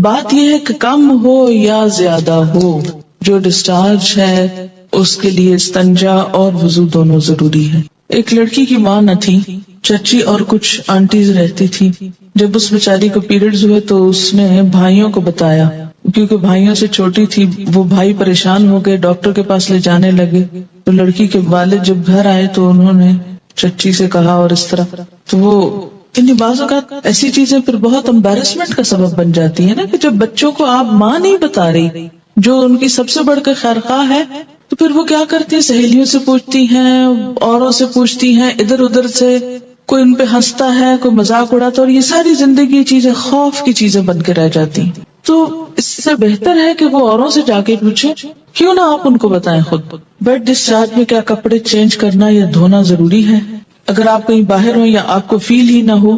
بات یہ ہے کہ کم ہو یا زیادہ ہو، جو ڈسچارج ہے اس کے لیے استنجا اور وضو دونوں ضروری ہے۔ ایک لڑکی کی ماں نہ تھی، چچی اور کچھ آنٹیز رہتی تھی۔ جب اس بیچاری کو پیریڈز ہوئے تو اس نے بھائیوں کو بتایا، کیونکہ بھائیوں سے چھوٹی تھی۔ وہ بھائی پریشان ہو گئے، ڈاکٹر کے پاس لے جانے لگے۔ تو لڑکی کے والد جب گھر آئے تو انہوں نے چچی سے کہا اور اس طرح، تو وہ بعض اوقات ایسی چیزیں پھر بہت امبیرسمنٹ کا سبب بن جاتی ہے نا، کہ جب بچوں کو آپ ماں نہیں بتا رہی جو ان کی سب سے بڑھ کر خیرخواہ ہے، تو پھر وہ کیا کرتی ہیں، سہیلیوں سے پوچھتی ہیں، اوروں سے پوچھتی ہیں، ادھر ادھر سے کوئی ان پہ ہنستا ہے، کوئی مذاق اڑاتا، اور یہ ساری زندگی چیزیں خوف کی چیزیں بن کے رہ جاتی ہیں۔ تو اس سے بہتر ہے کہ وہ اوروں سے جا کے پوچھیں، کیوں نہ آپ ان کو بتائیں خود۔ بیڈ ڈسچارج میں کیا کپڑے چینج کرنا یا دھونا ضروری ہے؟ اگر آپ کہیں باہر ہو یا آپ کو فیل ہی نہ ہو،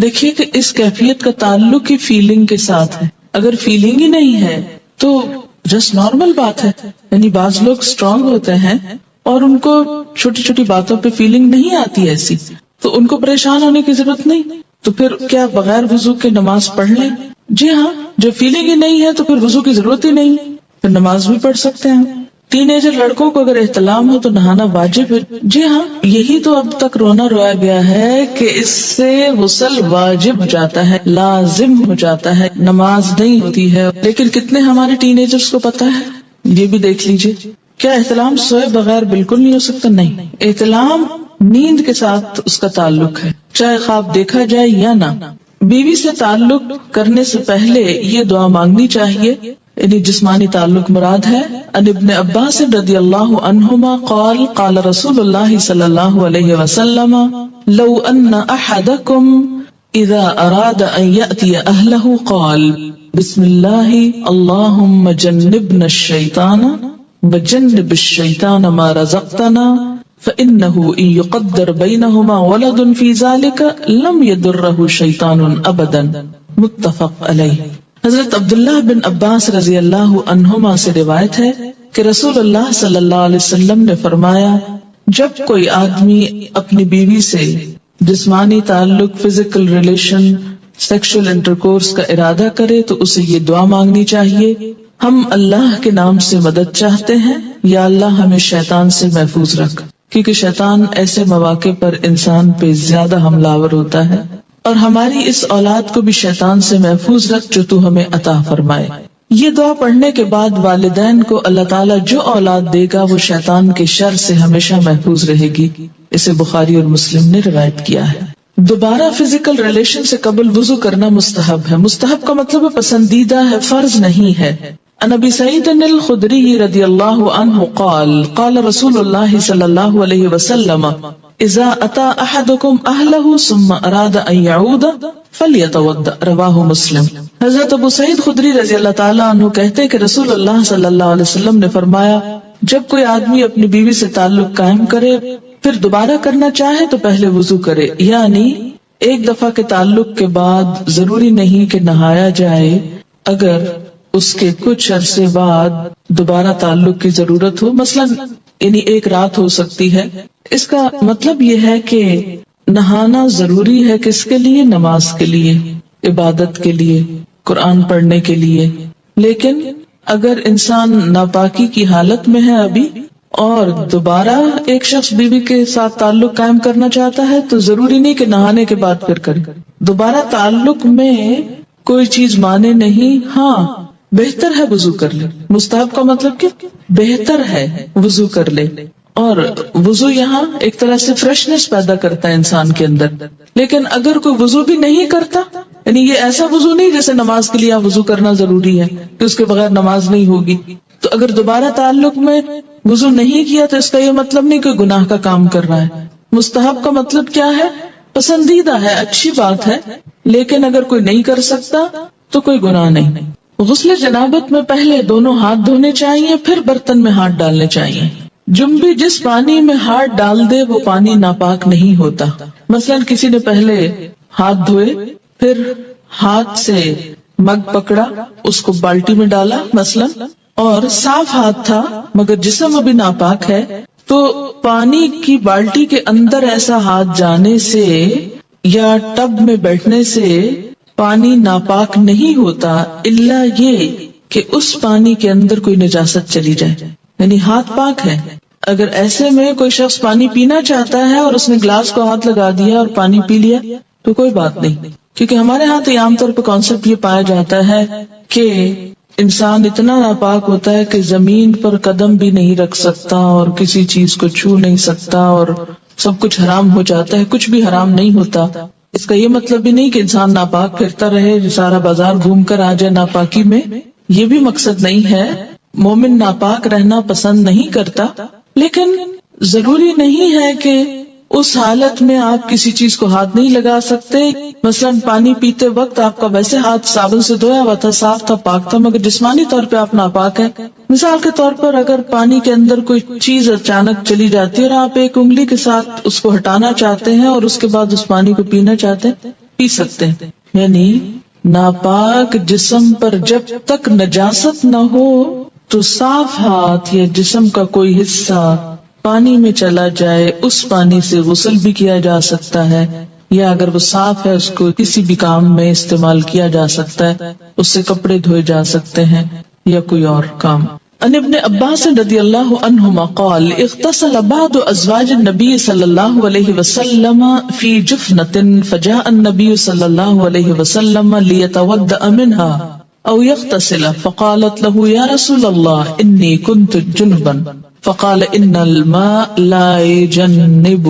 دیکھیے کہ اس کیفیت کا تعلق ہی فیلنگ کے ساتھ ہے۔ اگر فیلنگ ہی نہیں ہے تو جسٹ نارمل بات ہے، یعنی بعض لوگ اسٹرانگ ہوتے ہیں اور ان کو چھوٹی چھوٹی باتوں پہ فیلنگ نہیں آتی ایسی، تو ان کو پریشان ہونے کی ضرورت نہیں۔ تو پھر کیا بغیر وضو کے نماز پڑھ لیں؟ جی ہاں، جو فیلنگ ہی نہیں ہے تو پھر وضو کی ضرورت ہی نہیں، پھر نماز بھی پڑھ سکتے ہیں۔ ٹین ایجر لڑکوں کو اگر احتلام ہو تو نہانا واجب ہے۔ جی ہاں، یہی تو اب تک رونا رویا گیا ہے کہ اس سے غسل واجب ہو جاتا ہے، لازم ہو جاتا ہے، نماز نہیں ہوتی ہے۔ لیکن کتنے ہمارے ٹین ایجرز کو پتا ہے؟ یہ بھی دیکھ لیجئے۔ کیا احتلام سوئے بغیر بالکل نہیں ہو سکتا؟ نہیں، احتلام نیند کے ساتھ اس کا تعلق ہے، چاہے خواب دیکھا جائے یا نہ۔ بیوی سے تعلق کرنے سے پہلے یہ دعا مانگنی چاہیے، یعنی جسمانی تعلق مراد ہے۔ ان ابن عباس رضی اللہ عنہما قال قال رسول اللہ صلی اللہ علیہ وسلم لو ان احدکم اذا اراد ان یأتی اہلہ قال بسم اللہ اللہم جنبنا الشیطان وجنب الشیطان ما رزقتنا فإنه إن يقدر بينهما ولد في ذلك لم يضره شيطان أبدا متفق علیہ۔ حضرت عبداللہ بن عباس رضی اللہ عنہما سے روایت ہے کہ رسول اللہ صلی اللہ علیہ وسلم نے فرمایا، جب کوئی آدمی اپنی بیوی سے جسمانی تعلق، فزیکل ریلیشن، سیکشل انٹرکورس کا ارادہ کرے تو اسے یہ دعا مانگنی چاہیے، ہم اللہ کے نام سے مدد چاہتے ہیں، یا اللہ ہمیں شیطان سے محفوظ رکھ، کیونکہ شیطان ایسے مواقع پر انسان پہ زیادہ حملہ آور ہوتا ہے، اور ہماری اس اولاد کو بھی شیطان سے محفوظ رکھ جو تو ہمیں عطا فرمائے۔ یہ دعا پڑھنے کے بعد والدین کو اللہ تعالیٰ جو اولاد دے گا وہ شیطان کے شر سے ہمیشہ محفوظ رہے گی۔ اسے بخاری اور مسلم نے روایت کیا ہے۔ دوبارہ فزیکل ریلیشن سے قبل وضو کرنا مستحب ہے۔ مستحب کا مطلب پسندیدہ ہے، فرض نہیں ہے۔ عن ابی سعید الخدری رضی اللہ عنہ قال قال رسول اللہ صلی اللہ علیہ وسلم اذا اتى احدكم اهله ثم اراد ان يعود فليتوضا رواہ مسلم۔ حضرت ابو سعید خدری رضی اللہ تعالیٰ عنہ کہتے کہ رسول اللہ صلی اللہ علیہ وسلم نے فرمایا، جب کوئی آدمی اپنی بیوی سے تعلق قائم کرے پھر دوبارہ کرنا چاہے تو پہلے وضو کرے، یعنی ایک دفعہ کے تعلق کے بعد ضروری نہیں کہ نہایا جائے، اگر اس کے کچھ عرصے بعد دوبارہ تعلق کی ضرورت ہو، مثلا یعنی ایک رات ہو سکتی ہے۔ اس کا مطلب یہ ہے کہ نہانا ضروری ہے، کس کے لیے؟ نماز کے لیے، عبادت کے لیے، قرآن پڑھنے کے لیے۔ لیکن اگر انسان ناپاکی کی حالت میں ہے ابھی اور دوبارہ ایک شخص بیوی کے ساتھ تعلق قائم کرنا چاہتا ہے تو ضروری نہیں کہ نہانے کے بعد پھر کرے۔ دوبارہ تعلق میں کوئی چیز مانے نہیں، ہاں بہتر ہے وضو کر لے۔ مستحب کا مطلب کیا؟ بہتر ہے وضو کر لے، اور وضو یہاں ایک طرح سے فریشنس پیدا کرتا ہے انسان کے اندر۔ لیکن اگر کوئی وضو بھی نہیں کرتا، یعنی یہ ایسا وضو نہیں جیسے نماز کے لیے وضو کرنا ضروری ہے کہ اس کے بغیر نماز نہیں ہوگی، تو اگر دوبارہ تعلق میں وضو نہیں کیا تو اس کا یہ مطلب نہیں کہ گناہ کا کام کر رہا ہے۔ مستحب کا مطلب کیا ہے؟ پسندیدہ ہے، اچھی بات ہے، لیکن اگر کوئی نہیں کر سکتا تو کوئی گناہ نہیں۔ غسل جنابت میں پہلے دونوں ہاتھ دھونے چاہیے، پھر برتن میں ہاتھ ڈالنے چاہیے۔ جنبی جس پانی میں ہاتھ ڈال دے وہ پانی ناپاک نہیں ہوتا۔ مثلا کسی نے پہلے ہاتھ دھوئے، پھر ہاتھ سے مگ پکڑا، اس کو بالٹی میں ڈالا مثلا، اور صاف ہاتھ تھا مگر جسم ابھی ناپاک ہے، تو پانی کی بالٹی کے اندر ایسا ہاتھ جانے سے یا ٹب میں بیٹھنے سے پانی ناپاک نہیں ہوتا الا یہ کہ اس پانی کے اندر کوئی نجاست چلی جائے، یعنی ہاتھ پاک ہے، اگر ایسے میں کوئی شخص پانی پینا چاہتا ہے اور اس نے گلاس کو ہاتھ لگا دیا اور پانی پی لیا تو کوئی بات نہیں، کیونکہ ہمارے ہاں تو عام طور پہ کانسیپٹ یہ پایا جاتا ہے کہ انسان اتنا ناپاک ہوتا ہے کہ زمین پر قدم بھی نہیں رکھ سکتا اور کسی چیز کو چھو نہیں سکتا اور سب کچھ حرام ہو جاتا ہے، کچھ بھی حرام نہیں ہوتا۔ اس کا یہ مطلب بھی نہیں کہ انسان ناپاک پھرتا رہے، سارا بازار گھوم کر آ جائے ناپاکی میں، یہ بھی مقصد نہیں ہے۔ مومن ناپاک رہنا پسند نہیں کرتا، لیکن ضروری نہیں ہے کہ اس حالت میں آپ کسی چیز کو ہاتھ نہیں لگا سکتے۔ مثلا پانی پیتے وقت آپ کا ویسے ہاتھ صابن سے دھویا ہوا تھا، صاف تھا، پاک تھا، مگر جسمانی طور پہ آپ ناپاک ہیں۔ مثال کے طور پر اگر پانی کے اندر کوئی چیز اچانک چلی جاتی ہے اور آپ ایک انگلی کے ساتھ اس کو ہٹانا چاہتے ہیں اور اس کے بعد اس پانی کو پینا چاہتے ہیں، پی سکتے ہیں۔ یعنی ناپاک جسم پر جب تک نجاست نہ ہو تو صاف ہاتھ یا جسم کا کوئی حصہ پانی میں چلا جائے، اس پانی سے غسل بھی کیا جا سکتا ہے، یا اگر وہ صاف ہے اس کو کسی بھی کام میں استعمال کیا جا سکتا ہے، اس سے کپڑے دھوئے جا سکتے ہیں یا کوئی اور کام۔ عن ابن عباس رضی اللہ عنہما قال اغتسل بعض ازواج النبی صلی اللہ علیہ وسلم فی جفنۃ فجاء النبی صلی اللہ علیہ وسلم لیتوضأ منها او یغتسل فقالت له یا رسول اللہ انی کنت جنبا فقال ان الماء لا يجنب،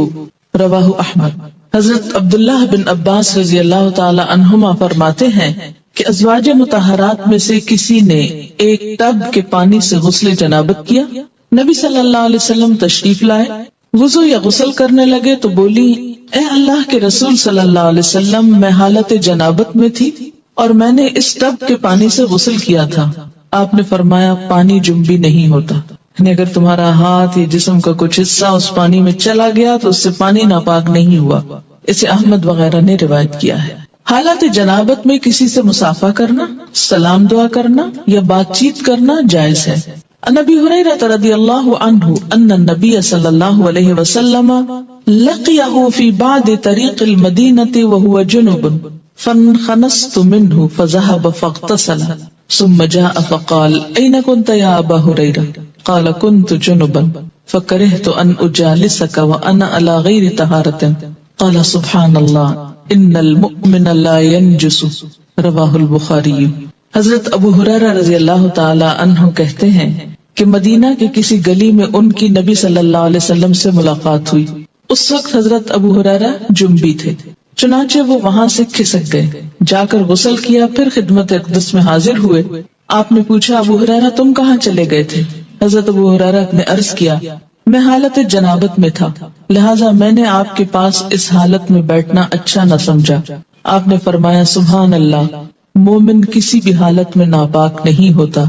رواہ احمد۔ حضرت عبداللہ بن عباس رضی اللہ تعالی عنہما فرماتے ہیں کہ ازواج مطہرات میں سے کسی نے ایک ٹب کے پانی سے غسل جنابت کیا، نبی صلی اللہ علیہ وسلم تشریف لائے، وضو یا غسل کرنے لگے تو بولی اے اللہ کے رسول صلی اللہ علیہ وسلم، میں حالت جنابت میں تھی اور میں نے اس ٹب کے پانی سے غسل کیا تھا۔ آپ نے فرمایا پانی جنبی نہیں ہوتا، یعنی اگر تمہارا ہاتھ یا جسم کا کچھ حصہ اس پانی میں چلا گیا تو اس سے پانی ناپاک نہیں ہوا۔ اسے احمد وغیرہ نے روایت کیا ہے۔ حالت جنابت میں کسی سے مصافحہ کرنا، سلام دعا کرنا یا بات چیت کرنا جائز ہے۔ عن ابی ہریرہ رضی اللہ عنہ ان النبی صلی اللہ علیہ وسلم لقیہ فی بعض طریق المدینہ وہو جنب فانخنست منہ فذهب فاغتسل ثم جاء فقال این کنت یا ابا ہریرہ قال كنت جنبا فكرهت ان اجالسك وانا على غير طهارة قال سبحان اللہ ان المؤمن لا ينجس، رواہ البخاری۔ حضرت ابو ہریرہ رضی اللہ تعالی عنہ کہتے ہیں کہ مدینہ کے کسی گلی میں ان کی نبی صلی اللہ علیہ وسلم سے ملاقات ہوئی۔ اس وقت حضرت ابو ہریرہ جنبی تھے، چنانچہ وہ وہاں سے کھسک گئے، جا کر غسل کیا، پھر خدمت اقدس میں حاضر ہوئے۔ آپ نے پوچھا ابو ہریرہ تم کہاں چلے گئے تھے؟ حضرت ابو ہریرہ نے عرض کیا میں حالت جنابت میں تھا، لہٰذا میں نے آپ کے پاس اس حالت میں بیٹھنا اچھا نہ سمجھا۔ آپ نے فرمایا سبحان اللہ، مومن کسی بھی حالت میں ناپاک نہیں ہوتا۔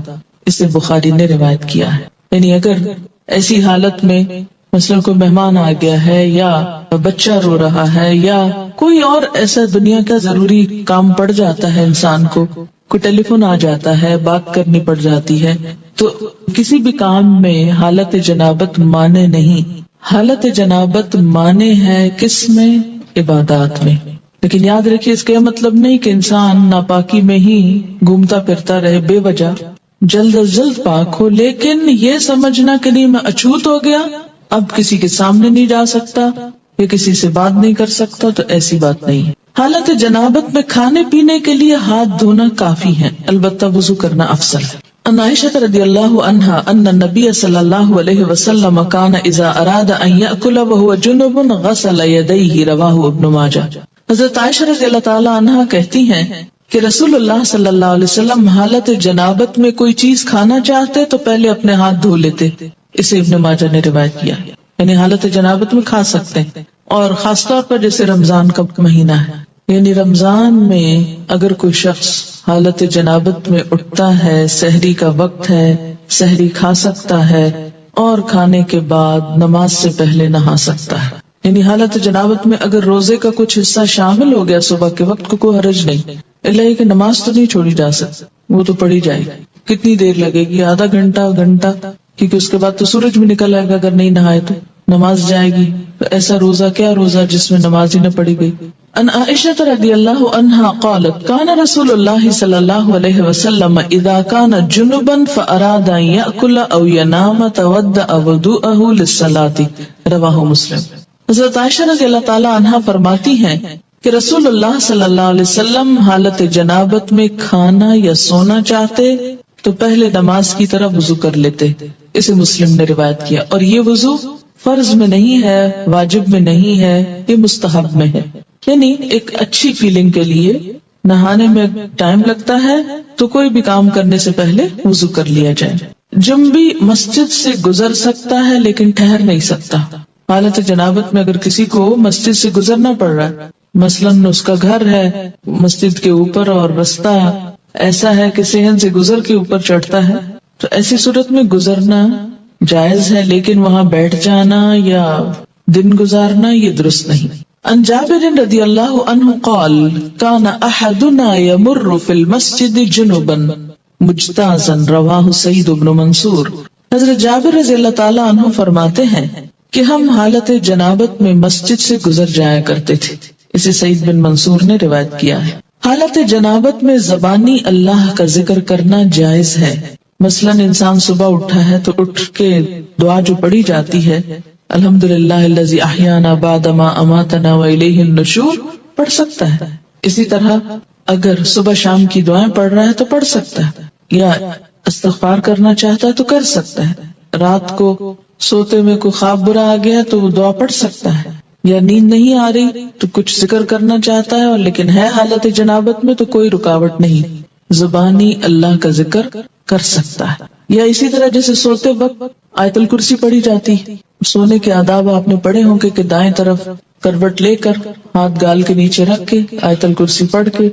اسے بخاری نے روایت کیا ہے۔ یعنی اگر ایسی حالت میں مثلا کوئی مہمان آ گیا ہے یا بچہ رو رہا ہے یا کوئی اور ایسا دنیا کا ضروری کام پڑ جاتا ہے، انسان کو کوئی ٹیلی فون آ جاتا ہے، بات کرنی پڑ جاتی ہے، تو کسی بھی کام میں حالت جنابت مانے نہیں۔ حالت جنابت مانے ہے کس میں؟ عبادات میں۔ لیکن یاد رکھیے اس کا یہ مطلب نہیں کہ انسان ناپاکی میں ہی گھومتا پھرتا رہے بے وجہ، جلد از جلد پاک ہو، لیکن یہ سمجھنا کہ نہیں میں اچھوت ہو گیا، اب کسی کے سامنے نہیں جا سکتا یا کسی سے بات نہیں کر سکتا، تو ایسی بات نہیں ہے۔ حالت جنابت میں کھانے پینے کے لیے ہاتھ دھونا کافی ہے، البتہ وضو کرنا افضل ہے۔ عن عائشہ رضی اللہ عنہا ان النبی صلی اللہ علیہ وسلم کان اذا اراد ان یأکل وهو جنب غسل یدیہ، رواہ ابن ماجہ۔ حضرت عائشہ رضی اللہ تعالی عنہا کہتی ہیں کہ رسول اللہ صلی اللہ علیہ وسلم حالت جنابت میں کوئی چیز کھانا چاہتے تو پہلے اپنے ہاتھ دھو لیتے۔ اسے ابن ماجہ نے روایت کیا، یعنی حالت جنابت میں کھا سکتے ہیں، اور خاص طور پر جیسے رمضان کا مہینہ ہے، یعنی رمضان میں اگر کوئی شخص حالت جنابت میں اٹھتا ہے، سحری کا وقت ہے، سحری کھا سکتا ہے اور کھانے کے بعد نماز سے پہلے نہا سکتا ہے۔ یعنی حالت جنابت میں اگر روزے کا کچھ حصہ شامل ہو گیا صبح کے وقت کو کوئی حرج نہیں، اللہ کہ نماز تو نہیں چھوڑی جا سکتی، وہ تو پڑھی جائے گی۔ کتنی دیر لگے گی؟ آدھا گھنٹہ، گھنٹہ، کیونکہ اس کے بعد تو سورج بھی نکل آئے گا، اگر نہیں نہائے تو نماز جائے گی۔ تو ایسا روزہ کیا روزہ جس میں نماز ہی نہ پڑھی گئی؟ عن عائشة رضی اللہ عنہا قالت كان رسول اللہ صلی اللہ علیہ وسلم اذا كان جنبا فاراد ان يأكل او ينام تودع وضوءه للصلاة رواہ مسلم۔ حضرت عائشہ رضی اللہ تعالی عنہا فرماتی ہیں کہ رسول اللہ صلی اللہ علیہ وسلم حالت جنابت میں کھانا یا سونا چاہتے تو پہلے نماز کی طرح وضو کر لیتے، اسے مسلم نے روایت کیا۔ اور یہ وضو فرض میں نہیں ہے، واجب میں نہیں ہے، یہ مستحب میں ہے، یعنی ایک اچھی فیلنگ کے لیے۔ نہانے میں ٹائم لگتا ہے تو کوئی بھی کام کرنے سے پہلے وضو کر لیا جائے۔ جنبی مسجد سے گزر سکتا ہے لیکن ٹھہر نہیں سکتا۔ حالت جنابت میں اگر کسی کو مسجد سے گزرنا پڑ رہا ہے، مثلاً اس کا گھر ہے مسجد کے اوپر اور رستہ ایسا ہے کہ صحن سے گزر کے اوپر چڑھتا ہے، تو ایسی صورت میں گزرنا جائز ہے، لیکن وہاں بیٹھ جانا یا دن گزارنا یہ درست نہیں۔ عن جابر رضی اللہ عنہ قال كان احدنا يمر في المسجد جنبا مجتازا رواہ سعید بن منصور۔ حضرت جابر رضی اللہ تعالی عنہ فرماتے ہیں کہ ہم حالت جنابت میں مسجد سے گزر جایا کرتے تھے، اسے سعید بن منصور نے روایت کیا ہے۔ حالت جنابت میں زبانی اللہ کا ذکر کرنا جائز ہے، مثلاً انسان صبح اٹھا ہے تو اٹھ کے دعا جو پڑھی جاتی ہے الحمدللہ الذی احیانا بعد ما اماتنا والیہ النشور پڑھ سکتا ہے۔ اسی طرح اگر صبح شام کی دعائیں پڑھ رہا ہے تو پڑھ سکتا ہے، یا استغفار کرنا چاہتا ہے تو کر سکتا ہے۔ رات کو سوتے میں کوئی خواب برا آ گیا تو وہ دعا پڑھ سکتا ہے، یا نیند نہیں آ رہی تو کچھ ذکر کرنا چاہتا ہے اور لیکن ہے حالت جنابت میں تو کوئی رکاوٹ نہیں، زبانی اللہ کا ذکر کر سکتا ہے۔ یا اسی طرح جیسے سوتے وقت آیت الکرسی پڑھی جاتی، سونے کے آداب آپ نے پڑھے ہوں کہ دائیں طرف کروٹ لے کر ہاتھ گال کے نیچے رکھ کے آیت الکرسی پڑھ کے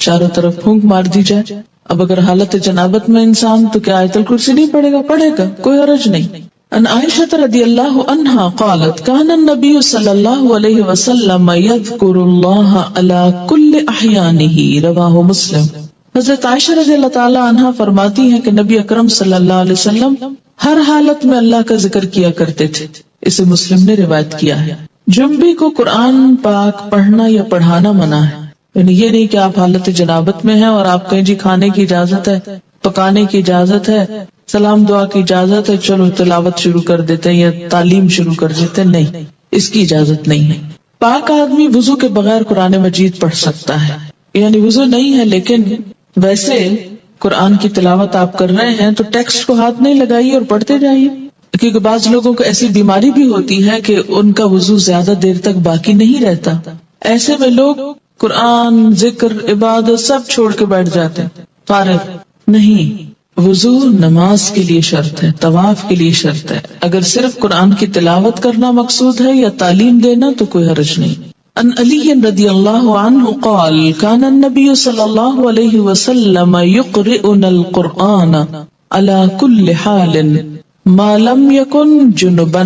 چاروں طرف پھونک مار دی جائے۔ اب اگر حالت جنابت میں انسان تو کیا آیت الکرسی نہیں پڑھے گا؟ پڑھے گا، کوئی حرج نہیں۔ ان عائشہ رضی اللہ عنہا قالت كان النبی صلی اللہ علیہ وسلم یذکر اللہ علی کل احیانہ رواہ مسلم۔ حضرت عائشہ رضی اللہ تعالی عنہا فرماتی ہیں کہ نبی اکرم صلی اللہ علیہ وسلم ہر حالت میں اللہ کا ذکر کیا کرتے تھے، اسے مسلم نے روایت کیا ہے۔ جنبی کو قرآن پاک پڑھنا یا پڑھانا منع ہے، یعنی یہ نہیں کہ آپ حالت جنابت میں ہیں اور آپ کہیں جی کھانے کی اجازت ہے، پکانے کی اجازت ہے، سلام دعا کی اجازت ہے، چلو تلاوت شروع کر دیتے ہیں یا تعلیم شروع کر دیتے ہیں، نہیں، اس کی اجازت نہیں ہے۔ پاک آدمی وضو کے بغیر قرآن مجید پڑھ سکتا ہے، یعنی وضو نہیں ہے لیکن ویسے قرآن کی تلاوت آپ کر رہے ہیں تو ٹیکسٹ کو ہاتھ نہیں لگائیے اور پڑھتے جائیے، کیونکہ بعض لوگوں کو ایسی بیماری بھی ہوتی ہے کہ ان کا وضو زیادہ دیر تک باقی نہیں رہتا، ایسے میں لوگ قرآن، ذکر، عبادت سب چھوڑ کے بیٹھ جاتے ہیں، فارغ نہیں۔ وضو نماز کے لیے شرط ہے، طواف کے لیے شرط ہے، اگر صرف قرآن کی تلاوت کرنا مقصود ہے یا تعلیم دینا تو کوئی حرج نہیں۔ ان علی رضی اللہ عنہ قال كان النبی صلی اللہ علیہ وسلم یقرئنا القرآن علی کل حال ما لم یکن جنبا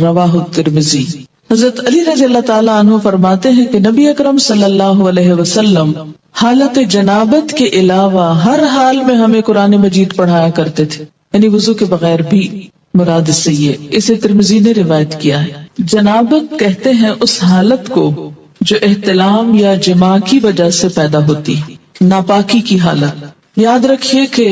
رواہ الترمذی۔ حضرت علی رضی اللہ تعالیٰ عنہ فرماتے ہیں کہ نبی اکرم صلی اللہ علیہ وسلم حالت جنابت کے علاوہ ہر حال میں ہمیں قرآن مجید پڑھایا کرتے تھے، یعنی وضو کے بغیر بھی، مراد اس سے یہ، اسے ترمذی نے روایت کیا ہے۔ جنابت کہتے ہیں اس حالت کو جو احتلام یا جماع کی وجہ سے پیدا ہوتی، ناپاکی کی حالت۔ یاد رکھیے کہ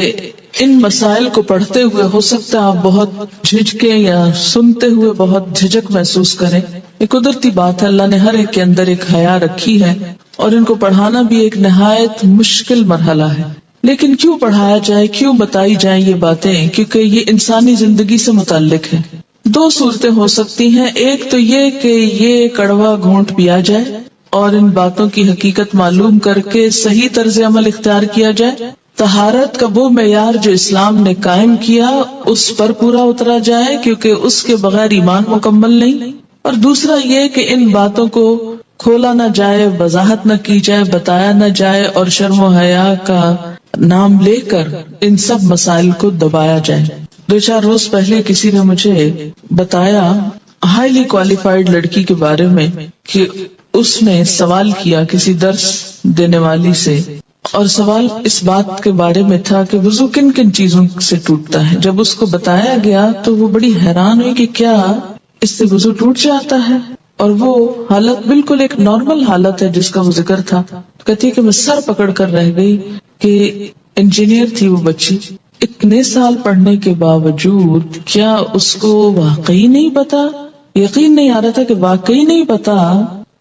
ان مسائل کو پڑھتے ہوئے ہو سکتا ہے آپ بہت جھجکیں یا سنتے ہوئے بہت جھجک محسوس کریں، یہ قدرتی بات ہے، اللہ نے ہر ایک کے اندر ایک حیا رکھی ہے اور ان کو پڑھانا بھی ایک نہایت مشکل مرحلہ ہے۔ لیکن کیوں پڑھایا جائے، کیوں بتائی جائیں یہ باتیں؟ کیونکہ یہ انسانی زندگی سے متعلق ہے۔ دو صورتیں ہو سکتی ہیں، ایک تو یہ کہ یہ کڑوا گھونٹ پیا جائے اور ان باتوں کی حقیقت معلوم کر کے صحیح طرز عمل اختیار کیا جائے، طہارت کا وہ معیار جو اسلام نے قائم کیا اس پر پورا اترا جائے، کیونکہ اس کے بغیر ایمان مکمل نہیں۔ اور دوسرا یہ کہ ان باتوں کو کھولا نہ جائے، وضاحت نہ کی جائے، بتایا نہ جائے اور شرم و حیا کا نام لے کر ان سب مسائل کو دبایا جائے۔ 2-4 روز پہلے کسی نے مجھے بتایا ہائیلی کوالیفائڈ لڑکی کے بارے میں کہ اس نے سوال کیا کسی درس دینے والی سے، اور سوال اس بات کے بارے میں تھا کہ وضو کن کن چیزوں سے ٹوٹتا ہے۔ جب اس کو بتایا گیا تو وہ بڑی حیران ہوئی کہ کیا اس سے وضو ٹوٹ جاتا ہے؟ اور وہ حالت بالکل ایک نارمل حالت ہے جس کا وہ ذکر تھا. کہتی ہے کہ میں سر پکڑ کر رہ گئی کہ انجینئر تھی وہ بچی، اتنے سال پڑھنے کے باوجود کیا اس کو واقعی نہیں پتا، یقین نہیں آ رہا تھا کہ واقعی نہیں پتا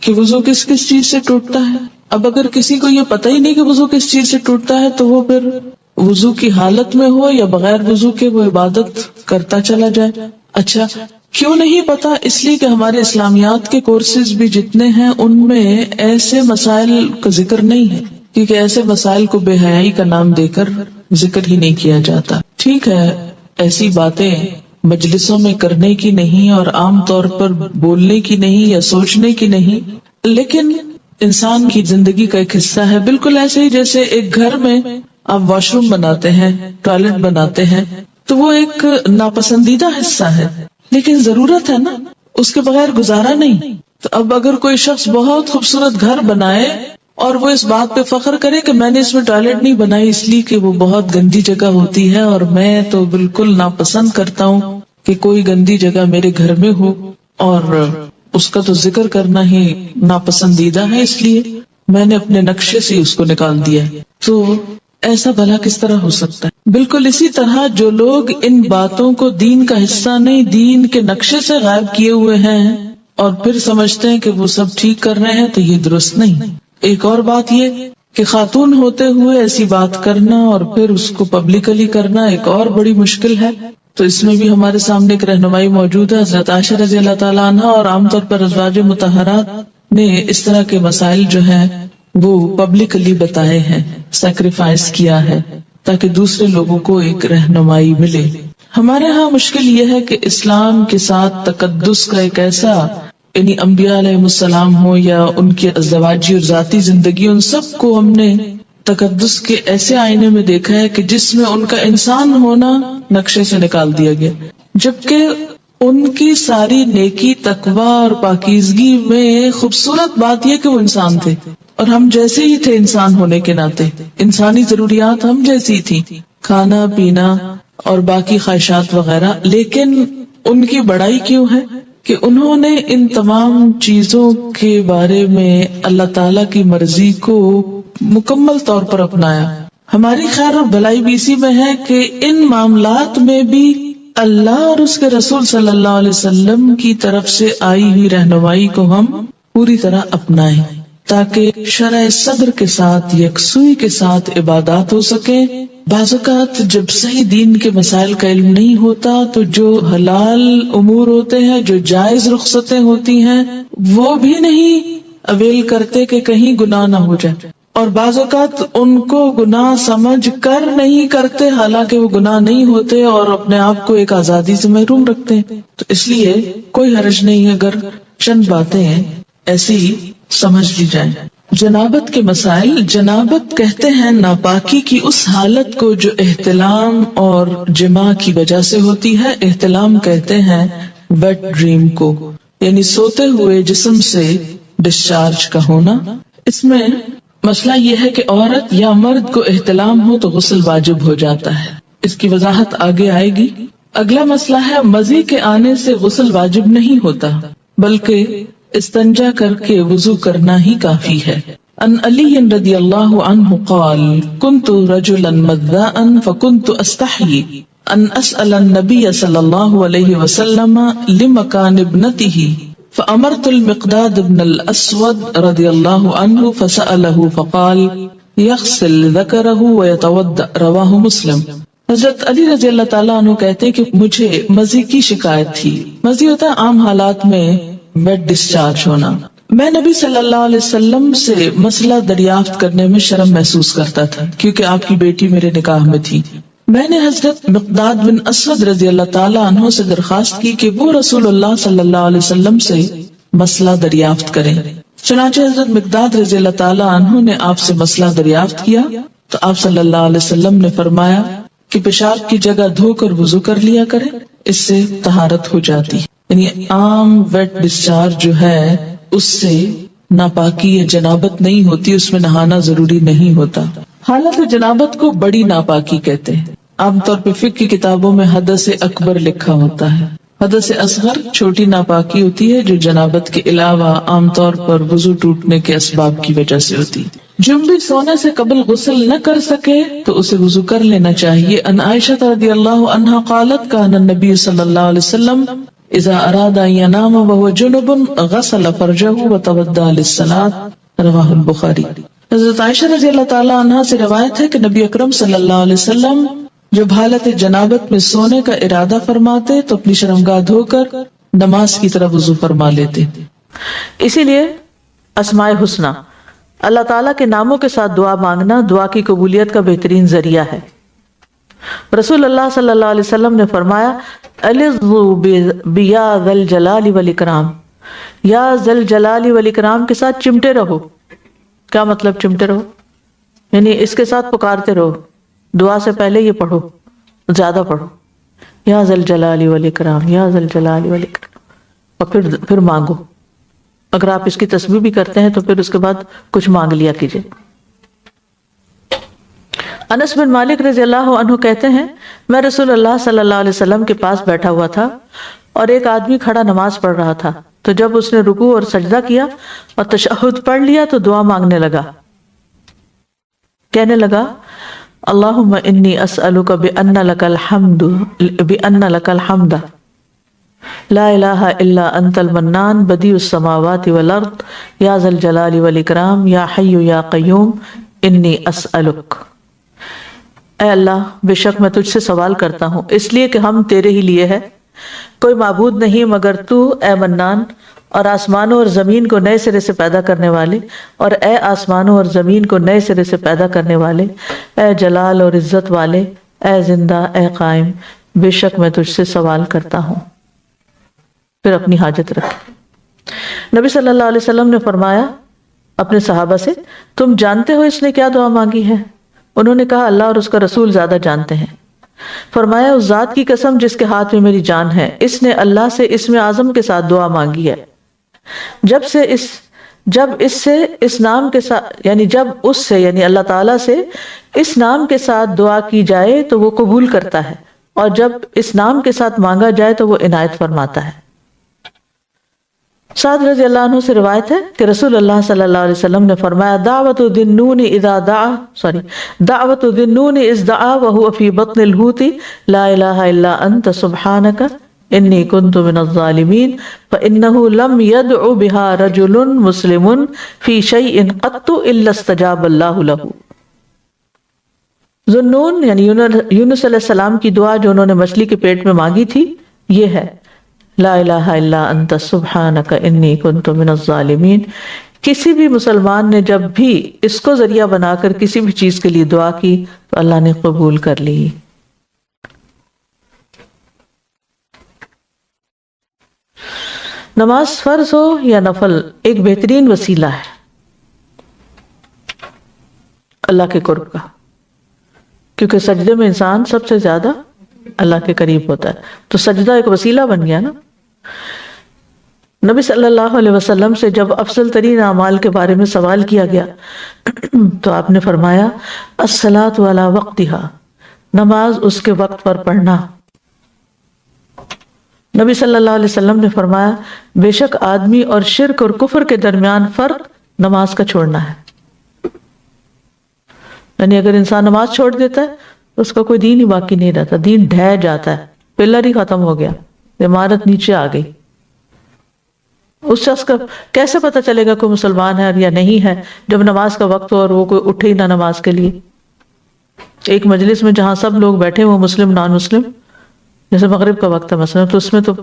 کہ وضو کس کس چیز سے ٹوٹتا ہے. اب اگر کسی کو یہ پتہ ہی نہیں کہ وضو کس چیز سے ٹوٹتا ہے تو وہ پھر وضو کی حالت میں ہو یا بغیر وضو کے وہ عبادت کرتا چلا جائے. اچھا کیوں نہیں پتا؟ اس لیے کہ ہمارے اسلامیات کے کورسز بھی جتنے ہیں ان میں ایسے مسائل کا ذکر نہیں ہے، کیونکہ ایسے مسائل کو بے حیائی کا نام دے کر ذکر ہی نہیں کیا جاتا. ٹھیک ہے ایسی باتیں مجلسوں میں کرنے کی نہیں اور عام طور پر بولنے کی نہیں یا سوچنے کی نہیں، لیکن انسان کی زندگی کا ایک حصہ ہے. بالکل ایسے ہی جیسے ایک گھر میں آپ واش روم بناتے ہیں، ٹوائلٹ بناتے ہیں، تو وہ ایک ناپسندیدہ حصہ ہے لیکن ضرورت ہے نا، اس کے بغیر گزارا نہیں. تو اب اگر کوئی شخص بہت خوبصورت گھر بنائے اور وہ اس بات پہ فخر کرے کہ میں نے اس میں ٹوائلٹ نہیں بنائی اس لیے کہ وہ بہت گندی جگہ ہوتی ہے اور میں تو بالکل ناپسند کرتا ہوں کہ کوئی گندی جگہ میرے گھر میں ہو، اور اس کا تو ذکر کرنا ہی ناپسندیدہ ہے اس لیے میں نے اپنے نقشے سے اس کو نکال دیا. تو ایسا بھلا کس طرح ہو سکتا ہے؟ بالکل اسی طرح جو لوگ ان باتوں کو دین کا حصہ نہیں، دین کے نقشے سے غائب کیے ہوئے ہیں اور پھر سمجھتے ہیں کہ وہ سب ٹھیک کر رہے ہیں، تو یہ درست نہیں. ایک اور بات یہ کہ خاتون ہوتے ہوئے ایسی بات کرنا اور پھر اس کو پبلکلی کرنا ایک اور بڑی مشکل ہے. تو اس میں بھی ہمارے سامنے ایک رہنمائی موجود ہے. حضرت عائشہ رضی اللہ تعالیٰ عنہ اور عام طور پر ازواج مطہرات نے اس طرح کے مسائل جو ہیں وہ پبلکلی بتائے ہیں، سیکریفائس کیا ہے تاکہ دوسرے لوگوں کو ایک رہنمائی ملے. ہمارے ہاں مشکل یہ ہے کہ اسلام کے ساتھ تقدس کا ایک ایسا، یعنی انبیاء علیہ السلام ہو یا ان کی ازدواجی اور ذاتی زندگی، ان سب کو ہم نے تقدس کے ایسے آئینے میں دیکھا ہے کہ جس میں ان کا انسان ہونا نقشے سے نکال دیا گیا، جبکہ ان کی ساری نیکی، تقوی اور پاکیزگی میں خوبصورت بات یہ کہ وہ انسان تھے اور ہم جیسے ہی تھے انسان ہونے کے ناطے. انسانی ضروریات ہم جیسی تھی، کھانا پینا اور باقی خواہشات وغیرہ. لیکن ان کی بڑائی کیوں ہے کہ انہوں نے ان تمام چیزوں کے بارے میں اللہ تعالی کی مرضی کو مکمل طور پر اپنایا. ہماری خیر اور بھلائی بھی اسی میں ہے کہ ان معاملات میں بھی اللہ اور اس کے رسول صلی اللہ علیہ وسلم کی طرف سے آئی ہوئی رہنمائی کو ہم پوری طرح اپنائیں تاکہ شرع صدر کے ساتھ، یکسوئی کے ساتھ عبادات ہو سکیں. بعض اوقات جب صحیح دین کے مسائل کا علم نہیں ہوتا تو جو حلال امور ہوتے ہیں، جو جائز رخصتیں ہوتی ہیں، وہ بھی نہیں اویل کرتے کہ کہیں گناہ نہ ہو جائے، اور بعض اوقات ان کو گناہ سمجھ کر نہیں کرتے حالانکہ وہ گناہ نہیں ہوتے اور اپنے آپ کو ایک آزادی سے محروم رکھتے ہیں. تو اس لیے کوئی حرج نہیں ہے اگر چند باتیں ایسی ہی سمجھ لی جائیں. جنابت کے مسائل. جنابت کہتے ہیں ناپاکی کی اس حالت کو جو احتلام اور جماع کی وجہ سے ہوتی ہے. احتلام کہتے ہیں ویٹ ڈریم کو، یعنی سوتے ہوئے جسم سے ڈسچارج کا ہونا. اس میں مسئلہ یہ ہے کہ عورت یا مرد کو احتلام ہو تو غسل واجب ہو جاتا ہے. اس کی وضاحت آگے آئے گی. اگلا مسئلہ ہے مزی کے آنے سے غسل واجب نہیں ہوتا بلکہ استنجا کر کے وضو کرنا ہی کافی ہے. ان علی رضی اللہ عنہ قال كنت رجلا مذاء فكنت استحيي ان اسأل النبي صلی اللہ علیہ وسلم لمكان ابنته فأمرت المقداد بن الأسود رضی اللہ عنہ فسأله فقال يغسل ذكره ويتوضأ. رواہ مسلم. حضرت علی رضی اللہ تعالیٰ عنہ کہتے ہیں کہ مجھے مزی کی شکایت تھی. مزی ہوتا ہے عام حالات میں ویٹ ڈسچارج ہونا. میں نبی صلی اللہ علیہ وسلم سے مسئلہ دریافت کرنے میں شرم محسوس کرتا تھا کیونکہ آپ کی بیٹی میرے نکاح میں تھی. میں نے حضرت مقداد بن اسود رضی اللہ تعالیٰ عنہ سے درخواست کی کہ وہ رسول اللہ صلی اللہ علیہ وسلم سے مسئلہ دریافت کریں. چنانچہ حضرت مقداد رضی اللہ تعالیٰ عنہ نے آپ سے مسئلہ دریافت کیا تو آپ صلی اللہ علیہ وسلم نے فرمایا کہ پیشاب کی جگہ دھو کر وضو کر لیا کرے، اس سے طہارت ہو جاتی. یعنی عام ویٹ ڈسچارج جو ہے اس سے ناپاکی یا جنابت نہیں ہوتی، اس میں نہانا ضروری نہیں ہوتا. حالت جنابت کو بڑی ناپاکی کہتے ہیں. عام طور پہ فقہ کی کتابوں میں حدث اکبر لکھا ہوتا ہے حدث اصغر چھوٹی ناپاکی ہوتی ہے جو جنابت کے علاوہ عام طور پر وضو ٹوٹنے کے اسباب کی وجہ سے ہوتی ہے. جن بھی سونے سے قبل غسل نہ کر سکے تو اسے وضو کر لینا چاہیے. ان عائشہ رضی اللہ عنہا قالت کان النبی صلی اللہ علیہ وسلم اذا اراد ان ينام وهو جنب غسل فرجه وتوضا للصلاة رواہ البخاری. حضرت عائشہ رضی اللہ تعالی عنہا سے روایت ہے کہ نبی اکرم صلی اللہ علیہ وسلم جب حالت جنابت میں سونے کا ارادہ فرماتے تو اپنی شرمگاہ دھو کر نماز کی طرف وضو فرما لیتے. اسی لیے اسماء الحسنی اللہ تعالیٰ کے ناموں کے ساتھ دعا مانگنا دعا کی قبولیت کا بہترین ذریعہ ہے. رسول اللہ صلی اللہ علیہ وسلم نے فرمایا الذو بیا ذل جلال والاکرام، یا ذل جلال والاکرام کے ساتھ چمٹے رہو. کیا مطلب چمٹے رہو؟ یعنی اس کے ساتھ پکارتے رہو، دعا سے پہلے یہ پڑھو، زیادہ پڑھو، یا ذل جلال والاکرام، یا ذل جلال والاکرام، اور پھر مانگو. اگر آپ اس کی تسبیح بھی کرتے ہیں تو پھر اس کے بعد کچھ مانگ لیا کیجئے. انس بن مالک رضی اللہ عنہ کہتے ہیں میں رسول اللہ صلی اللہ علیہ وسلم کے پاس بیٹھا ہوا تھا اور ایک آدمی کھڑا نماز پڑھ رہا تھا، تو جب اس نے رکوع اور سجدہ کیا اور تشہد پڑھ لیا تو دعا مانگنے لگا، کہنے لگا اللہم انی اسألک بأن لک الحمد لا الہ الا انت المنان بدیع السماوات والارض یا ذا الجلال والاکرام یا حی یا قیوم انی اسألک. اے اللہ بے شک میں تجھ سے سوال کرتا ہوں اس لیے کہ ہم تیرے ہی لیے ہے، کوئی معبود نہیں مگر تو اے منان، اور آسمانوں اور زمین کو نئے سرے سے پیدا کرنے والے، اور اے آسمانوں اور زمین کو نئے سرے سے پیدا کرنے والے، اے جلال اور عزت والے، اے زندہ اے قائم، بے شک میں تجھ سے سوال کرتا ہوں. پھر اپنی حاجت رکھے. نبی صلی اللہ علیہ وسلم نے فرمایا اپنے صحابہ سے تم جانتے ہو اس نے کیا دعا مانگی ہے؟ انہوں نے کہا اللہ اور اس کا رسول زیادہ جانتے ہیں. فرمایا اس ذات کی قسم جس کے ہاتھ میں میری جان ہے، اس نے اللہ سے اسم اعظم کے ساتھ دعا مانگی ہے. جب اس سے یعنی اللہ تعالیٰ سے اس نام کے ساتھ دعا کی جائے تو وہ قبول کرتا ہے، اور جب اس نام کے ساتھ مانگا جائے تو وہ عنایت فرماتا ہے. سعد رضی اللہ عنہ سے روایت ہے کہ رسول اللہ صلی اللہ علیہ وسلم نے فرمایا دعوت ذی النون اذ دعا وهو فی بطن الحوت لا الہ الا انت سبحانک انی کنت من الظالمین فانہ لم یدع بها رجل مسلم فی شیء قط الا استجاب اللہ لہ. ذی النون یعنی یونس علیہ السلام کی دعا جو انہوں نے مچھلی کے پیٹ میں مانگی تھی یہ ہے لا الہ الا انت سبحانک انی کنت من الظالمین. کسی بھی مسلمان نے جب بھی اس کو ذریعہ بنا کر کسی بھی چیز کے لیے دعا کی تو اللہ نے قبول کر لی. نماز فرض ہو یا نفل ایک بہترین وسیلہ ہے اللہ کے قرب کا، کیونکہ سجدے میں انسان سب سے زیادہ اللہ کے قریب ہوتا ہے، تو سجدہ ایک وسیلہ بن گیا نا. نبی صلی اللہ علیہ وسلم سے جب افضل ترین اعمال کے بارے میں سوال کیا گیا تو آپ نے فرمایا الصلاۃ علی وقتہا، نماز اس کے وقت پر پڑھنا. نبی صلی اللہ علیہ وسلم نے فرمایا بے شک آدمی اور شرک اور کفر کے درمیان فرق نماز کا چھوڑنا ہے. یعنی اگر انسان نماز چھوڑ دیتا ہے تو اس کا کوئی دین ہی باقی نہیں رہتا، دین ڈھہ جاتا ہے، پلر ہی ختم ہو گیا، عمارت نیچے آ گئی. اس شخص کا کیسے پتہ چلے گا کوئی مسلمان ہے یا نہیں ہے جب نماز کا وقت ہو اور وہ کوئی اٹھے ہی نہ نماز کے لیے. ایک مجلس میں جہاں سب لوگ بیٹھے وہ مسلم نان مسلم، جیسے مغرب کا وقت ہے مثلا، تو اس میں تو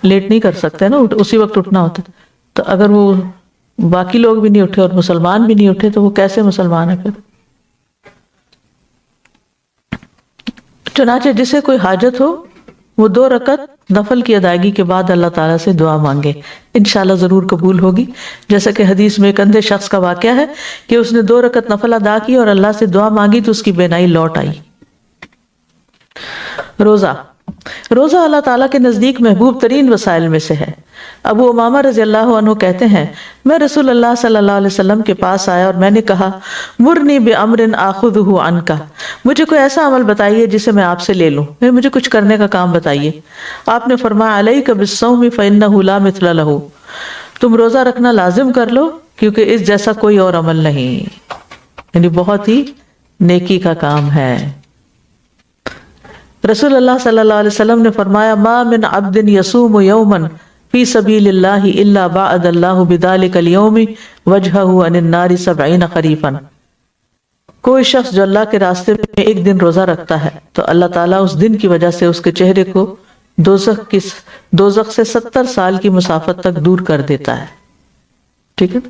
لیٹ نہیں کر سکتے نا، اسی وقت اٹھنا ہوتا ہے. تو اگر وہ باقی لوگ بھی نہیں اٹھے اور مسلمان بھی نہیں اٹھے تو وہ کیسے مسلمان ہے پھر؟ چنانچہ جسے کوئی حاجت ہو وہ 2 رکعت نفل کی ادائیگی کے بعد اللہ تعالیٰ سے دعا مانگے، انشاءاللہ ضرور قبول ہوگی. جیسا کہ حدیث میں ایک اندھے شخص کا واقعہ ہے کہ اس نے 2 رکعت نفل ادا کی اور اللہ سے دعا مانگی تو اس کی بینائی لوٹ آئی. روزہ روزہ اللہ تعالیٰ کے نزدیک محبوب ترین وسائل میں سے ہے۔ ابو امامہ رضی اللہ عنہ کہتے ہیں میں رسول اللہ صلی اللہ علیہ وسلم کے پاس آیا اور میں نے کہا مرنی بامر آخذہ عنک، مجھے کوئی ایسا عمل بتائیے جسے میں آپ سے لے لوں، مجھے کچھ کرنے کا کام بتائیے۔ آپ نے فرمایا علیک بالصوم فانہ لا مثل لہ، تم روزہ رکھنا لازم کر لو کیونکہ اس جیسا کوئی اور عمل نہیں، یعنی بہت ہی نیکی کا کام ہے۔ رسول اللہ صلی اللہ علیہ وسلم نے فرمایا ما من عبد یصوم یوما فی سبیل اللہ الا بعد اللہ بذلک اليوم وجہہ عن النار 70 خریفا، کوئی شخص جو اللہ کے راستے میں ایک دن روزہ رکھتا ہے تو اللہ تعالیٰ اس دن کی وجہ سے اس کے چہرے کو دوزخ سے 70 سال کی مسافت تک دور کر دیتا ہے۔ ٹھیک ہے،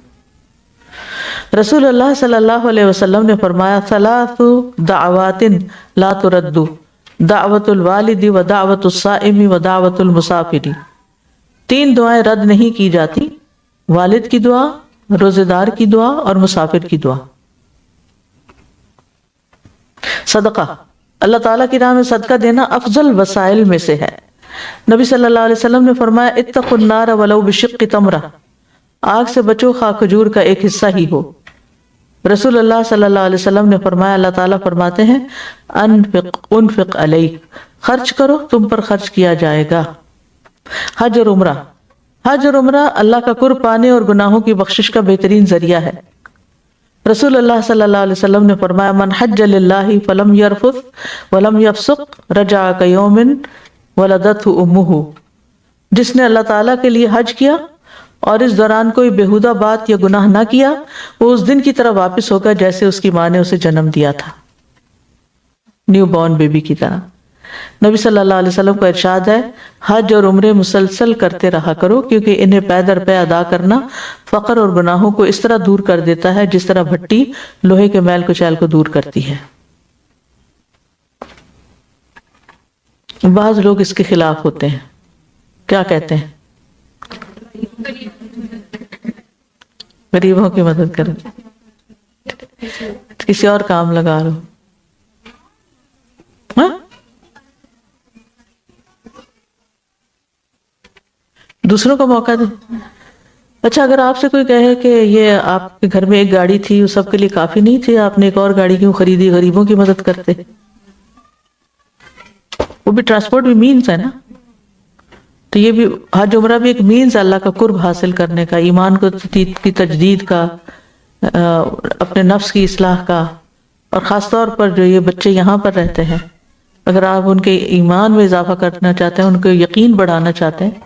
رسول اللہ صلی اللہ علیہ وسلم نے فرمایا ثلاث دعوات لا ترد، دعوت الوالد و دعوت الصائم و دعوت المسافر، 3 دعائیں رد نہیں کی جاتی، والد کی دعا، روزے دار کی دعا اور مسافر کی دعا۔ صدقہ، اللہ تعالیٰ کی راہ میں صدقہ دینا افضل وسائل میں سے ہے۔ نبی صلی اللہ علیہ وسلم نے فرمایا اتقوا النار ولو بشق تمرہ، آگ سے بچو خواہ کھجور کا ایک حصہ ہی ہو۔ رسول اللہ صلی اللہ علیہ وسلم نے فرمایا اللہ تعالیٰ فرماتے ہیں انفق علیک، خرچ کرو تم پر خرچ کیا جائے گا۔ حج اور عمرہ، حج اور عمرہ اللہ کا قرب پانے اور گناہوں کی بخشش کا بہترین ذریعہ ہے۔ رسول اللہ صلی اللہ علیہ وسلم نے فرمایا من حج للہ فلم یرفث ولم یفسق رجع کیوم ولدتہ امہ، جس نے اللہ تعالیٰ کے لیے حج کیا اور اس دوران کوئی بےہودہ بات یا گناہ نہ کیا، وہ اس دن کی طرح واپس ہوگا جیسے اس کی ماں نے اسے جنم دیا تھا، نیو بورن بیبی کی طرح۔ نبی صلی اللہ علیہ وسلم کا ارشاد ہے حج اور عمرے مسلسل کرتے رہا کرو کیونکہ انہیں پے در پے ادا کرنا فقر اور گناہوں کو اس طرح دور کر دیتا ہے جس طرح بھٹی لوہے کے میل کچیل کو دور کرتی ہے۔ بعض لوگ اس کے خلاف ہوتے ہیں، کیا کہتے ہیں؟ غریبوں کی مدد کریں، کسی اور کام لگا لو، ہاں؟ دوسروں کو موقع دیں۔ اچھا اگر آپ سے کوئی کہے کہ یہ آپ کے گھر میں ایک گاڑی تھی وہ سب کے لیے کافی نہیں تھی، آپ نے ایک اور گاڑی کیوں خریدی، غریبوں کی مدد کرتے، وہ بھی ٹرانسپورٹ بھی مینز ہے نا، تو یہ بھی حج عمرہ بھی ایک مینز اللہ کا قرب حاصل کرنے کا، ایمان کی تجدید کا، اپنے نفس کی اصلاح کا، اور خاص طور پر جو یہ بچے یہاں پر رہتے ہیں اگر آپ ان کے ایمان میں اضافہ کرنا چاہتے ہیں، ان کو یقین بڑھانا چاہتے ہیں،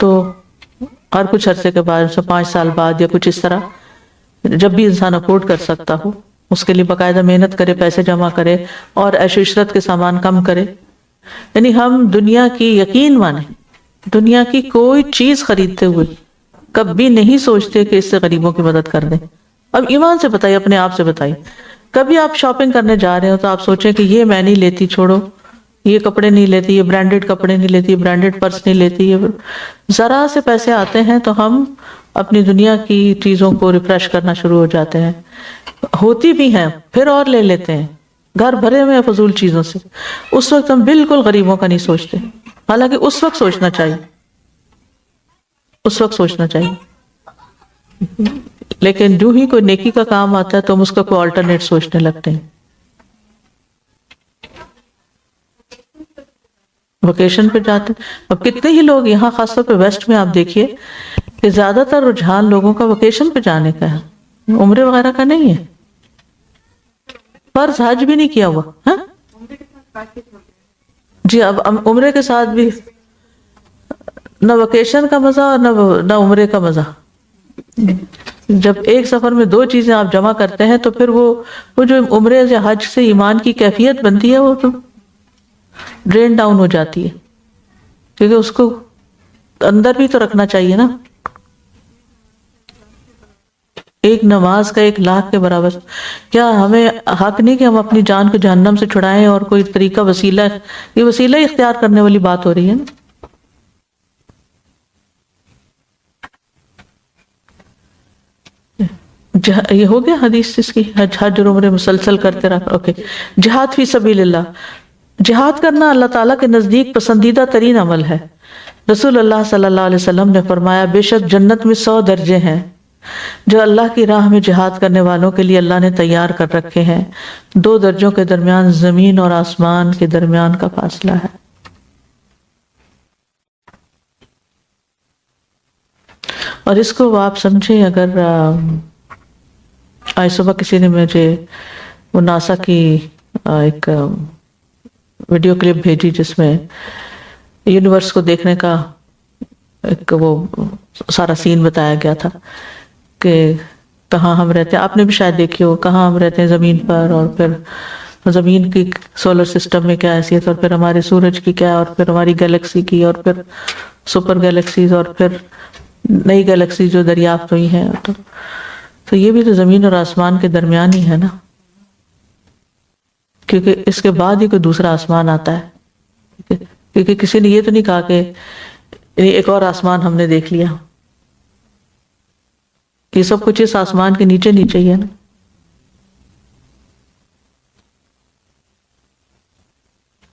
تو ہر کچھ عرصے کے بعد 5 سال بعد یا کچھ اس طرح جب بھی انسان افورڈ کر سکتا ہو اس کے لیے باقاعدہ محنت کرے، پیسے جمع کرے اور عیش و عشرت کے سامان کم کرے۔ یعنی ہم دنیا کی، یقین مانیں، دنیا کی کوئی چیز خریدتے ہوئے کبھی نہیں سوچتے کہ اس سے غریبوں کی مدد کر دیں۔ اب ایمان سے بتائیے، اپنے آپ سے بتائیے، کبھی آپ شاپنگ کرنے جا رہے ہو تو آپ سوچیں کہ یہ میں نہیں لیتی، چھوڑو، یہ کپڑے نہیں لیتی، یہ برانڈڈ کپڑے نہیں لیتی، برانڈڈ پرس نہیں لیتی، ذرا سے پیسے آتے ہیں تو ہم اپنی دنیا کی چیزوں کو ریفریش کرنا شروع ہو جاتے ہیں، ہوتی بھی ہیں پھر اور لے لیتے ہیں، گھر بھرے ہوئے فضول چیزوں سے۔ اس وقت ہم بالکل غریبوں کا نہیں سوچتے، حالانکہ اس وقت سوچنا چاہیے، اس وقت سوچنا چاہیے، لیکن جو ہی کوئی نیکی کا کام آتا ہے تو ہم اس کا کوئی آلٹرنیٹ سوچنے لگتے ہیں۔ ویکیشن پہ جاتے ہیں، اب کتنے ہی لوگ یہاں خاص طور پہ ویسٹ میں آپ دیکھیے کہ زیادہ تر رجحان لوگوں کا ویکیشن پہ جانے کا ہے، عمرے وغیرہ کا نہیں ہے، فرض حج بھی نہیں کیا ہوا، ہاں جی، اب عمرے کے ساتھ بھی نہ ویکیشن کا مزہ اور نہ عمرے کا مزہ۔ جب ایک سفر میں 2 چیزیں آپ جمع کرتے ہیں تو پھر وہ جو عمرے یا حج سے ایمان کی کیفیت بنتی ہے وہ تو ڈرین ڈاؤن ہو جاتی ہے، کیونکہ اس کو اندر بھی تو رکھنا چاہیے نا۔ ایک نماز کا 1,00,000 کے برابر، کیا ہمیں حق نہیں کہ ہم اپنی جان کو جہنم سے چھڑائیں اور کوئی طریقہ وسیلہ، یہ وسیلہ اختیار کرنے والی بات ہو رہی ہے نا۔ یہ ہو گیا حدیث اس کی، حج اور عمرے مسلسل کرتے رہا۔ اوکے، جہاد فی سبیل اللہ، جہاد کرنا اللہ تعالیٰ کے نزدیک پسندیدہ ترین عمل ہے۔ رسول اللہ صلی اللہ علیہ وسلم نے فرمایا بے شک جنت میں 100 درجے ہیں جو اللہ کی راہ میں جہاد کرنے والوں کے لیے اللہ نے تیار کر رکھے ہیں، 2 درجوں کے درمیان زمین اور آسمان کے درمیان کا فاصلہ ہے۔ اور اس کو آپ سمجھیں، اگر آج صبح کسی نے مجھے وہ ناسا کی ایک ویڈیو کلپ بھیجی جس میں یونیورس کو دیکھنے کا ایک وہ سارا سین بتایا گیا تھا کہ کہاں ہم رہتے ہیں، آپ نے بھی شاید دیکھی ہو، کہاں ہم رہتے ہیں زمین پر، اور پھر زمین کی سولر سسٹم میں کیا حیثیت، اور پھر ہمارے سورج کی کیا، اور پھر ہماری گیلیکسی کی، اور پھر سپر گیلیکسیز، اور پھر نئی گیلیکسی جو دریافت ہوئی ہیں۔ تو یہ بھی تو زمین اور آسمان کے درمیان ہی ہے نا، کیونکہ اس کے بعد ہی کوئی دوسرا آسمان آتا ہے، کیونکہ کسی نے یہ تو نہیں کہا کہ ایک اور آسمان ہم نے دیکھ لیا، یہ سب کچھ اس آسمان کے نیچے نیچے ہی ہے نا۔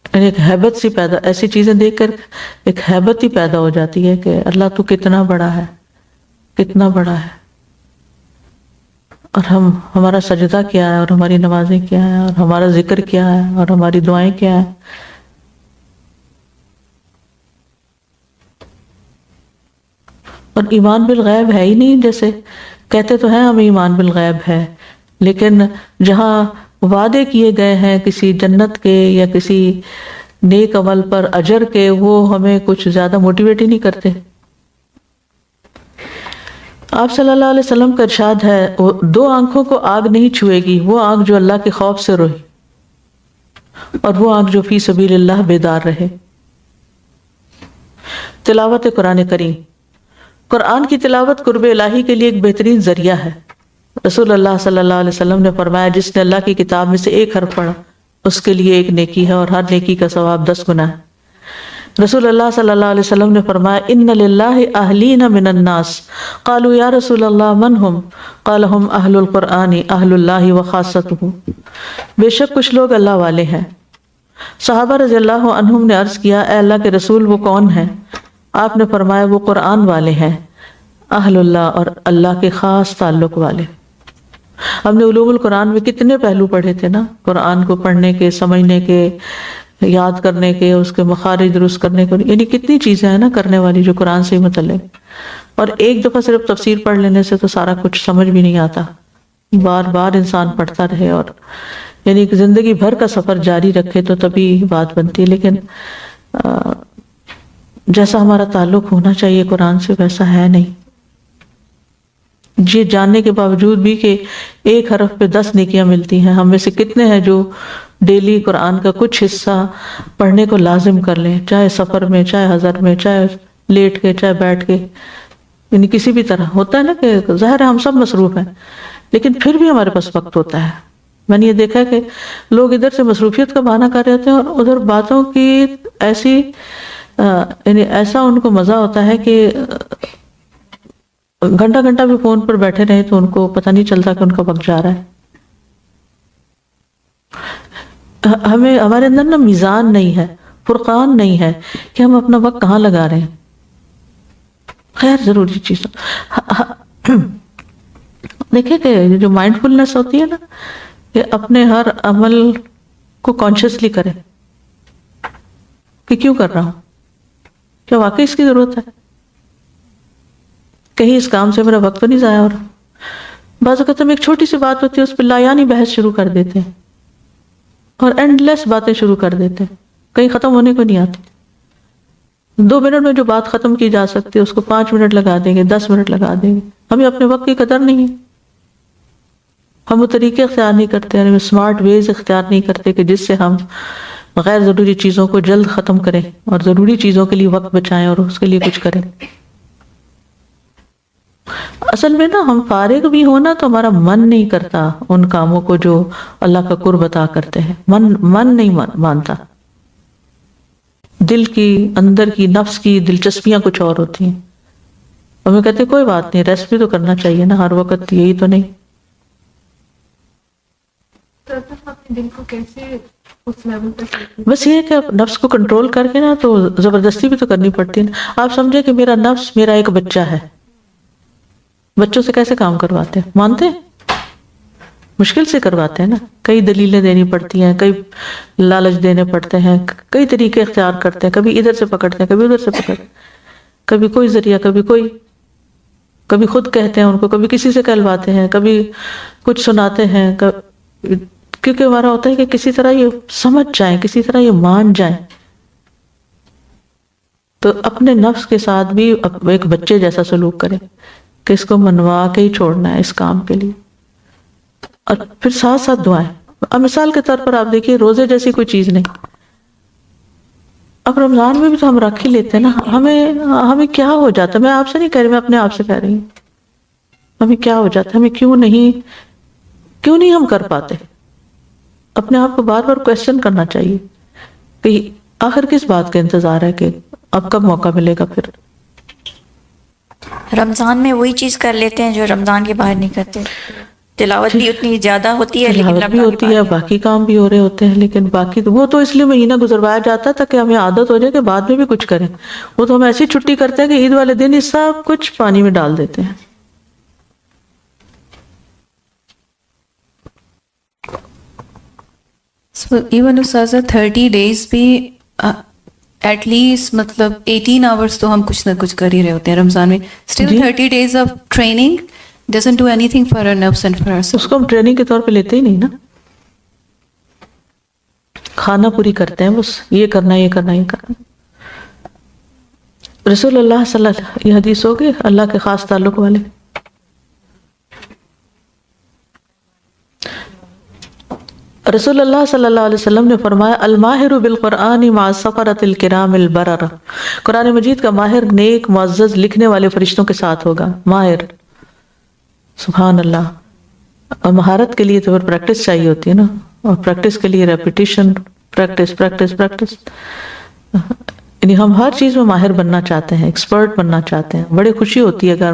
یعنی ایک ہیبت سی پیدا، ایسی چیزیں دیکھ کر ایک ہیبت ہی پیدا ہو جاتی ہے کہ اللہ تو کتنا بڑا ہے، کتنا بڑا ہے، اور ہمارا سجدہ کیا ہے، اور ہماری نمازیں کیا ہے، اور ہمارا ذکر کیا ہے، اور ہماری دعائیں کیا ہے۔ اور ایمان بالغیب ہے ہی نہیں، جیسے کہتے تو ہیں ہمیں ایمان بالغیب ہے، لیکن جہاں وعدے کیے گئے ہیں کسی جنت کے یا کسی نیک عمل پر اجر کے، وہ ہمیں کچھ زیادہ موٹیویٹ ہی نہیں کرتے۔ آپ صلی اللہ علیہ وسلم کا ارشاد ہے 2 آنکھوں کو آگ نہیں چھوئے گی، وہ آنکھ جو اللہ کے خوف سے روئے، اور وہ آنکھ جو فی سبیل اللہ بیدار رہے۔ تلاوت قرآن کریم، قرآن کی تلاوت قرب الہی کے لیے ایک بہترین ذریعہ ہے۔ رسول اللہ صلی اللہ علیہ وسلم نے فرمایا جس نے اللہ کی کتاب میں سے 1 حرف پڑھا اس کے لیے 1 نیکی ہے، اور ہر نیکی کا ثواب 10 گنا ہے۔ رسول اللہ صلی اللہ علیہ وسلم نے فرمایا ان للہ اہلین من الناس قالوا یا رسول اللہ من ہم قال ہم اہل القرآن اہل اللہ وخاصتہ، بے شک کچھ لوگ اللہ والے ہیں۔ صحابہ رضی اللہ عنہم نے عرض کیا اے اللہ کے رسول وہ کون ہیں؟ آپ نے فرمایا وہ قرآن والے ہیں، اہل اللہ اور اللہ کے خاص تعلق والے۔ ہم نے علوم القرآن میں کتنے پہلو پڑھے تھے نا، قرآن کو پڑھنے کے، سمجھنے کے، یاد کرنے کے، اس کے مخارج درست کرنے کو، یعنی کتنی چیزیں ہیں نا کرنے والی جو قرآن سے متعلق۔ اور ایک دفعہ صرف تفسیر پڑھ لینے سے تو سارا کچھ سمجھ بھی نہیں آتا، بار بار انسان پڑھتا رہے، اور یعنی زندگی بھر کا سفر جاری رکھے تو تبھی بات بنتی ہے۔ لیکن جیسا ہمارا تعلق ہونا چاہیے قرآن سے ویسا ہے نہیں، یہ جاننے کے باوجود بھی کہ 1 حرف پہ 10 نیکیاں ملتی ہیں، ہم میں سے کتنے ہیں جو ڈیلی قرآن کا کچھ حصہ پڑھنے کو لازم کر لیں، چاہے سفر میں، چاہے حضر میں، چاہے لیٹ کے، چاہے بیٹھ کے، یعنی کسی بھی طرح۔ ہوتا ہے نا کہ ظاہر ہے ہم سب مصروف ہیں، لیکن پھر بھی ہمارے پاس وقت ہوتا ہے۔ میں نے یہ دیکھا کہ لوگ ادھر سے مصروفیت کا بہانہ کر رہے ہوتے ہیں، اور ادھر باتوں کی ایسی یعنی ایسا ان کو مزہ ہوتا ہے کہ گھنٹہ گھنٹہ بھی فون پر بیٹھے رہے تو ان کو پتہ نہیں چلتا کہ ان کا وقت جا رہا ہے۔ ہمیں ہمارے اندر نا میزان نہیں ہے، فرقان نہیں ہے کہ ہم اپنا وقت کہاں لگا رہے ہیں۔ خیر ضروری چیز دیکھیں کہ جو مائنڈ فلنس ہوتی ہے نا، کہ اپنے ہر عمل کو کانشیسلی کرے کہ کیوں کر رہا ہوں، کیا واقعی اس کی ضرورت ہے، کہیں اس کام سے میرا وقت تو نہیں ضائع ہو رہا۔ بعض اوقات ہم ایک چھوٹی سی بات ہوتی ہے اس پہ لایانی بحث شروع کر دیتے ہیں، اور اینڈ لیس باتیں شروع کر دیتے ہیں، کہیں ختم ہونے کو نہیں آتی۔ 2 منٹ میں جو بات ختم کی جا سکتی ہے اس کو 5 منٹ لگا دیں گے، 10 منٹ لگا دیں گے۔ ہمیں اپنے وقت کی قدر نہیں ہے، ہم وہ طریقے اختیار نہیں کرتے، ہم اسمارٹ ویز اختیار نہیں کرتے کہ جس سے ہم غیر ضروری چیزوں کو جلد ختم کریں اور ضروری چیزوں کے لیے وقت بچائیں اور اس کے لیے کچھ کریں۔ اصل میں نا ہم فارغ بھی ہونا تو ہمارا من نہیں کرتا ان کاموں کو جو اللہ کا قرب عطا کرتے ہیں، من نہیں مانتا، دل کی اندر کی نفس کی دلچسپیاں کچھ اور ہوتی ہیں۔ ہمیں کہتے کوئی بات نہیں، ریسٹ بھی تو کرنا چاہیے نا ہر وقت، یہی تو نہیں۔ اپنے دل کو کیسے بس یہ ہے کہ نفس کو کنٹرول کر کے نا تو زبردستی بھی تو کرنی پڑتی ہے نا. آپ سمجھے کہ میرا نفس میرا ایک بچہ ہے. بچوں سے کیسے کام کرواتے ہیں؟ مانتے ہیں؟ مشکل سے کرواتے ہیں نا. کئی دلیلیں دینی پڑتی ہیں, کئی لالچ دینے پڑتے ہیں, کئی طریقے اختیار کرتے ہیں. کبھی ادھر سے پکڑتے ہیں, کبھی ادھر سے پکڑتے ہیں, کبھی کوئی ذریعہ, کبھی کوئی, کبھی خود کہتے ہیں ان کو, کبھی کسی سے کہلواتے ہیں, کبھی کچھ سناتے ہیں, کیونکہ ہمارا ہوتا ہے کہ کسی طرح یہ سمجھ جائیں, کسی طرح یہ مان جائیں. تو اپنے نفس کے ساتھ بھی ایک بچے جیسا سلوک کریں کہ اس کو منوا کے ہی چھوڑنا ہے اس کام کے لیے. اور پھر ساتھ ساتھ دعائیں. اب مثال کے طور پر آپ دیکھیے روزے جیسی کوئی چیز نہیں. اب رمضان میں بھی تو ہم رکھ ہی لیتے ہیں نا. ہمیں کیا ہو جاتا ہے, میں آپ سے نہیں کہہ رہی, میں اپنے آپ سے کہہ رہی ہوں, ہمیں کیا ہو جاتا ہے, ہمیں کیوں نہیں ہم کر پاتے. اپنے آپ کو بار بار کویسچن کرنا چاہیے کہ آخر کس بات کا انتظار ہے, کہ اب کب موقع ملے گا. پھر رمضان میں وہی چیز کر لیتے ہیں جو رمضان کے باہر نہیں کرتے. تلاوت بھی اتنی زیادہ ہوتی ہے لیکن تلاوت بھی رمضان کے ہوتی باہر ہے, نہیں. باقی کام بھی ہو رہے ہوتے ہیں, لیکن باقی وہ تو اس لیے مہینہ گزروایا جاتا ہے تاکہ ہمیں عادت ہو جائے کہ بعد میں بھی کچھ کریں. وہ تو ہم ایسی چھٹی کرتے ہیں کہ عید والے دن ہی سب کچھ پانی میں ڈال دیتے ہیں. ایون استاذہ 30 days بھی ایٹ لیسٹ مطلب 18 hours تو ہم کچھ نہ کچھ کر ہی رہے ہوتے ہیں رمضان میں. Still 30 days of training doesn't do anything for our nerves and for our soul. اس کو ہم ٹریننگ کے طور پہ لیتے ہی نہیں نا. کھانا پوری کرتے ہیں بس, یہ کرنا یہ کرنا یہ کرنا. رسول اللہ صلی اللہ علیہ وسلم, یہ حدیث ہوگی اللہ کے خاص تعلق والے. رسول اللہ صلی اللہ علیہ وسلم نے فرمایا الماہر بالقرآن مع السفرۃ الکرام البرر. قرآن مجید کا ماہر نیک معزز لکھنے والے فرشتوں کے ساتھ ہوگا. ماہر, سبحان اللہ. اور مہارت کے لیے تو پھر پریکٹس چاہیے ہوتی ہے نا, اور پریکٹس کے لیے ریپیٹیشن, پریکٹس پریکٹس پریکٹس. یعنی ہم ہر چیز میں ماہر بننا چاہتے ہیں, ایکسپرٹ بننا چاہتے ہیں. بڑی خوشی ہوتی ہے اگر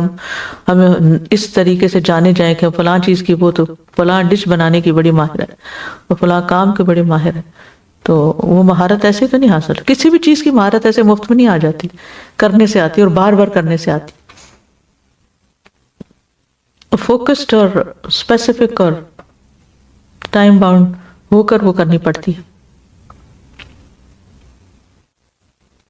ہمیں اس طریقے سے جانے جائیں کہ فلاں چیز کی وہ تو فلاں ڈش بنانے کی بڑی ماہر ہے, اور فلاں کام کے بڑے ماہر ہے. تو وہ مہارت ایسے تو نہیں حاصل, کسی بھی چیز کی مہارت ایسے مفت میں نہیں آ جاتی, کرنے سے آتی اور بار بار کرنے سے آتی. فوکسڈ اور اسپیسیفک اور ٹائم باؤنڈ ہو کر وہ کرنی پڑتی ہے.